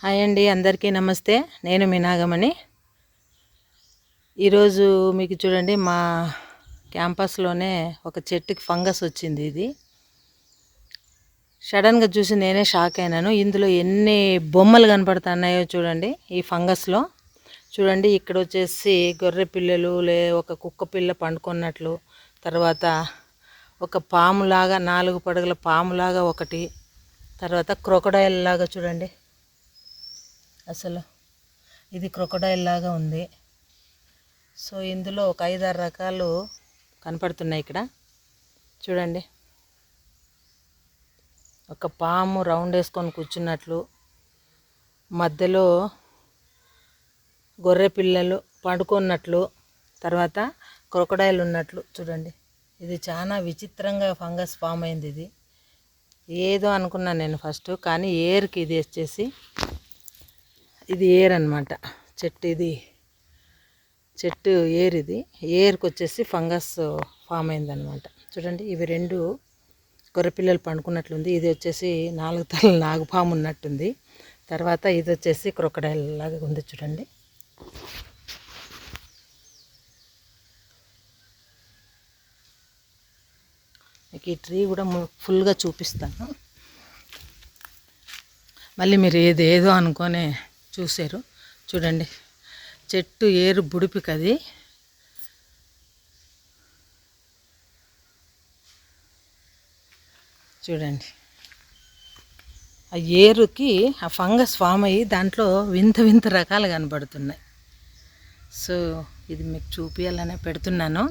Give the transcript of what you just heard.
Hi అండి, అందరికీ నమస్తే. నేను మీ నాగమణి. ఈరోజు మీకు చూడండి, మా క్యాంపస్లోనే ఒక చెట్టుకి ఫంగస్ వచ్చింది. ఇది సడన్గా చూసి నేనే షాక్ అయినాను. ఇందులో ఎన్ని బొమ్మలు కనపడుతున్నాయో చూడండి. ఈ ఫంగస్లో చూడండి, ఇక్కడ వచ్చేసి గొర్రె పిల్లలు, ఒక కుక్క పిల్ల పండుకున్నట్లు, తర్వాత ఒక పాములాగా 4 పడగల పాములాగా ఒకటి, తర్వాత క్రొకడైల్ లాగా చూడండి. అసలు ఇది క్రొకడైల్ లాగా ఉంది. సో ఇందులో ఒక 5-6 రకాలు కనపడుతున్నాయి. ఇక్కడ చూడండి, ఒక పాము రౌండ్ వేసుకొని కూర్చున్నట్లు, మధ్యలో గొర్రె పిల్లలు పడుకున్నట్లు, తర్వాత క్రొకడైల్ ఉన్నట్లు చూడండి. ఇది చాలా విచిత్రంగా ఫంగస్ ఫామ్ అయింది. ఇది ఏదో అనుకున్నాను నేను ఫస్ట్, కానీ ఏర్కి ఇది వచ్చేసి ఇది ఏర్ అనమాట. చెట్టు ఏర్. ఇది ఏర్కి వచ్చేసి ఫంగస్ ఫామ్ అయిందనమాట. చూడండి, ఇవి 2 గొర్రెపిల్లలు పండుకున్నట్లుంది. ఇది వచ్చేసి 4 తలల నాగుపాము ఉన్నట్టుంది. తర్వాత ఇది వచ్చేసి క్రొకడైల్ లాగా ఉంది. చూడండి, మీకు ఈ ట్రీ కూడా ఫుల్గా చూపిస్తాను. మళ్ళీ మీరు ఏదేదో అనుకొని చూసారు. చూడండి, చెట్టు ఏరు బుడిపికి అది. చూడండి, ఆ ఏరుకి ఆ ఫంగస్ ఫామ్ అయ్యి దాంట్లో వింత వింత రకాలు కనబడుతున్నాయి. సో ఇది మీకు చూపించాలనే పెడుతున్నాను.